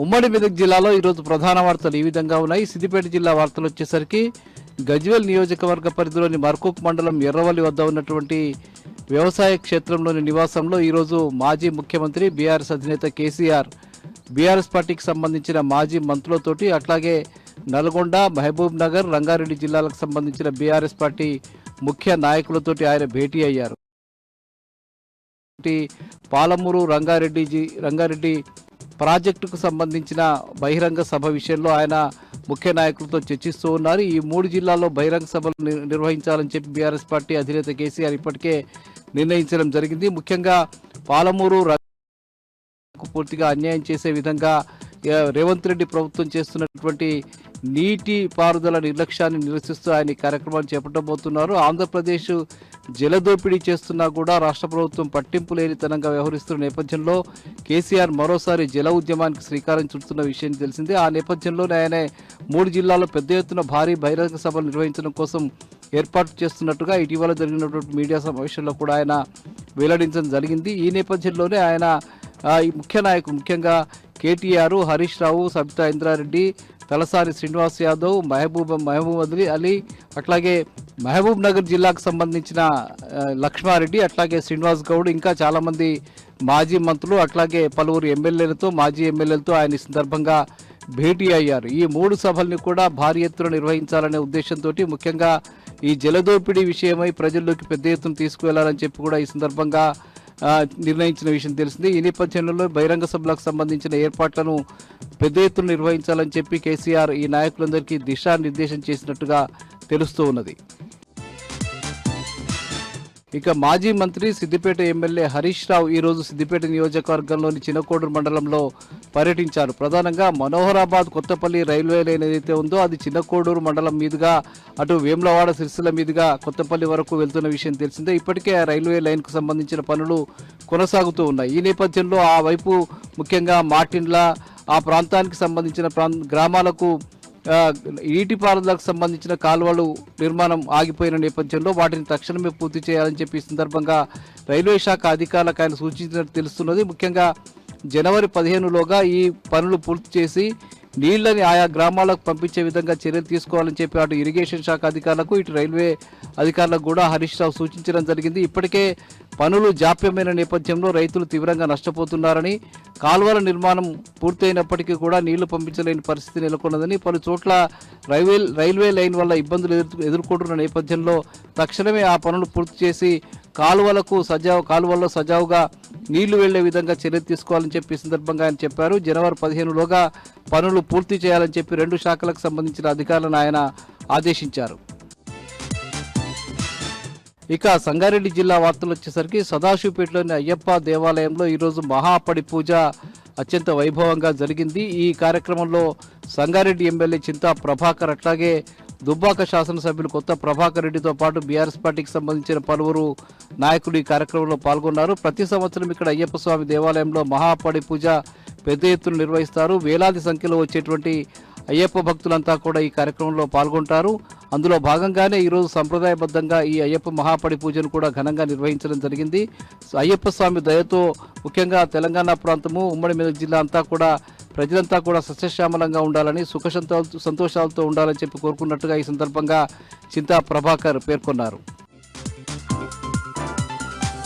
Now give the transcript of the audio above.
ఉమ్మడి మెదక్ జిల్లాలో ఈరోజు ప్రధాన వార్తలు ఈ విధంగా ఉన్నాయి. సిద్దిపేట జిల్లా వార్తలు వచ్చేసరికి గజ్వేల్ నియోజకవర్గ పరిధిలోని మర్కూక్ మండలం ఎర్రవల్లి వద్ద ఉన్నటువంటి వ్యవసాయ క్షేత్రంలోని నివాసంలో ఈరోజు మాజీ ముఖ్యమంత్రి బీఆర్ఎస్ అధినేత కేసీఆర్ బీఆర్ఎస్ పార్టీకి సంబంధించిన మాజీ మంత్రులతోటి అట్లాగే నల్గొండ, మహబూబ్ నగర్, రంగారెడ్డి జిల్లాలకు సంబంధించిన బీఆర్ఎస్ పార్టీ ముఖ్య నాయకులతోటి ఆయన భేటీ అయ్యారు. పాలమూరు రంగారెడ్డి ప్రాజెక్టుకు సంబంధించిన బహిరంగ సభ విషయంలో ఆయన ముఖ్య నాయకులతో చర్చిస్తూ ఉన్నారు. ఈ 3 జిల్లాల్లో బహిరంగ సభలు నిర్వహించాలని చెప్పి బీఆర్ఎస్ పార్టీ అధినేత కేసీఆర్ ఇప్పటికే నిర్ణయించడం జరిగింది. ముఖ్యంగా పాలమూరు పూర్తిగా అన్యాయం చేసే విధంగా రేవంత్ రెడ్డి ప్రభుత్వం చేస్తున్నటువంటి నీటి పారుదల నిర్లక్ష్యాన్ని నిరసిస్తూ ఆయన ఈ కార్యక్రమాన్ని చేపట్టబోతున్నారు. ఆంధ్రప్రదేశ్ జలదోపిడీ చేస్తున్నా కూడా రాష్ట్ర ప్రభుత్వం పట్టింపు లేనితనంగా వ్యవహరిస్తున్న నేపథ్యంలో కేసీఆర్ మరోసారి జల ఉద్యమానికి శ్రీకారం చుడుతున్న విషయం తెలిసిందే. ఆ నేపథ్యంలోనే ఆయన 3 జిల్లాల్లో పెద్ద ఎత్తున భారీ బహిరంగ సభలు నిర్వహించడం కోసం ఏర్పాటు చేస్తున్నట్టుగా ఇటీవల జరిగినటువంటి మీడియా సమావేశంలో కూడా ఆయన వెల్లడించడం జరిగింది. ఈ నేపథ్యంలోనే ఆయన ఈ ముఖ్య నాయకులు ముఖ్యంగా కేటీఆర్, హరీష్ రావు, సబితా ఇంద్రారెడ్డి, తలసాని శ్రీనివాస్ యాదవ్, మహబూబ్ అలీ, అట్లాగే మహబూబ్ నగర్ జిల్లాకు సంబంధించిన లక్ష్మారెడ్డి, అట్లాగే శ్రీనివాస్ గౌడ్, ఇంకా చాలామంది మాజీ మంత్రులు, అట్లాగే పలువురు మాజీ ఎమ్మెల్యేలతో ఆయన ఈ సందర్భంగా భేటీ అయ్యారు. ఈ 3 సభల్ని కూడా భారీ ఎత్తున నిర్వహించాలనే ఉద్దేశంతో ముఖ్యంగా ఈ జలదోపిడీ విషయమై ప్రజల్లోకి పెద్ద ఎత్తున తీసుకువెళ్లాలని చెప్పి కూడా ఈ సందర్భంగా నిర్ణయించిన విషయం తెలిసింది. ఈ నేపథ్యంలో బహిరంగ సభలకు సంబంధించిన ఏర్పాట్లను పెద్ద ఎత్తున నిర్వహించాలని చెప్పి కేసీఆర్ ఈ నాయకులందరికీ దిశానిర్దేశం చేసినట్టుగా తెలుస్తూ ఉన్నది. ఇక మాజీ మంత్రి సిద్దిపేట ఎమ్మెల్యే హరీష్ రావు ఈరోజు సిద్దిపేట నియోజకవర్గంలోని చిన్నకోడూరు మండలంలో పర్యటించారు. ప్రధానంగా మనోహరాబాద్ కొత్తపల్లి రైల్వే లైన్ ఏదైతే ఉందో అది చిన్నకోడూరు మండలం మీదుగా అటు వేములవాడ, సిరిసిల్ల మీదుగా కొత్తపల్లి వరకు వెళ్తున్న విషయం తెలిసిందే. ఇప్పటికే ఆ రైల్వే లైన్కు సంబంధించిన పనులు కొనసాగుతూ ఉన్నాయి. ఈ నేపథ్యంలో ఆ వైపు ముఖ్యంగా మాటిండ్ల ఆ ప్రాంతానికి సంబంధించిన గ్రామాలకు నీటిపారుదలకు సంబంధించిన కాలువలు నిర్మాణం ఆగిపోయిన నేపథ్యంలో వాటిని తక్షణమే పూర్తి చేయాలని చెప్పి ఈ సందర్భంగా రైల్వే శాఖ అధికారులకు ఆయన సూచించినట్టు తెలుస్తున్నది. ముఖ్యంగా జనవరి 15లోగా ఈ పనులు పూర్తి చేసి నీళ్లని ఆయా గ్రామాలకు పంపించే విధంగా చర్యలు తీసుకోవాలని చెప్పి అటు ఇరిగేషన్ శాఖ అధికారులకు, ఇటు రైల్వే అధికారులకు కూడా హరీష్ రావు సూచించడం జరిగింది. ఇప్పటికే పనులు జాప్యమైన నేపథ్యంలో రైతులు తీవ్రంగా నష్టపోతున్నారని, కాలువల నిర్మాణం పూర్తయినప్పటికీ కూడా నీళ్లు పంపించలేని పరిస్థితి నెలకొన్నదని, పలు చోట్ల రైల్వే లైన్ వల్ల ఇబ్బందులు ఎదుర్కొంటున్న నేపథ్యంలో తక్షణమే ఆ పనులు పూర్తి చేసి కాలువల్లో సజావుగా నీళ్లు వెళ్లే విధంగా చర్యలు తీసుకోవాలని చెప్పి ఈ సందర్భంగా ఆయన చెప్పారు. జనవరి 15లోగా పనులు పూర్తి చేయాలని చెప్పి 2 శాఖలకు సంబంధించిన అధికారులను ఆయన ఆదేశించారు. ఇక సంగారెడ్డి జిల్లా వార్తలు వచ్చేసరికి సదాశివపేటలోని అయ్యప్ప దేవాలయంలో ఈరోజు మహాపడి పూజ అత్యంత వైభవంగా జరిగింది. ఈ కార్యక్రమంలో సంగారెడ్డి ఎమ్మెల్యే చింతా ప్రభాకర్, అట్లాగే దుబ్బాక శాసనసభ్యులు కొత్త ప్రభాకర్ రెడ్డితో పాటు బీఆర్ఎస్ పార్టీకి సంబంధించిన పలువురు నాయకులు ఈ కార్యక్రమంలో పాల్గొన్నారు. ప్రతి సంవత్సరం ఇక్కడ అయ్యప్ప స్వామి దేవాలయంలో మహాపడి పూజ పెద్ద ఎత్తున నిర్వహిస్తారు. వేలాది సంఖ్యలో వచ్చేటువంటి అయ్యప్ప భక్తులంతా కూడా ఈ కార్యక్రమంలో పాల్గొంటారు. అందులో భాగంగానే ఈరోజు సంప్రదాయబద్ధంగా ఈ అయ్యప్ప మహాపడి పూజను కూడా ఘనంగా నిర్వహించడం జరిగింది. అయ్యప్ప స్వామి దయతో ముఖ్యంగా తెలంగాణ ప్రాంతము, ఉమ్మడి మెదక్ జిల్లా అంతా కూడా ప్రజలంతా కూడా సస్యశ్యామలంగా ఉండాలని, సంతోషాలతో ఉండాలని చెప్పి కోరుకున్నట్టుగా ఈ సందర్భంగా చింతా ప్రభాకర్ పేర్కొన్నారు.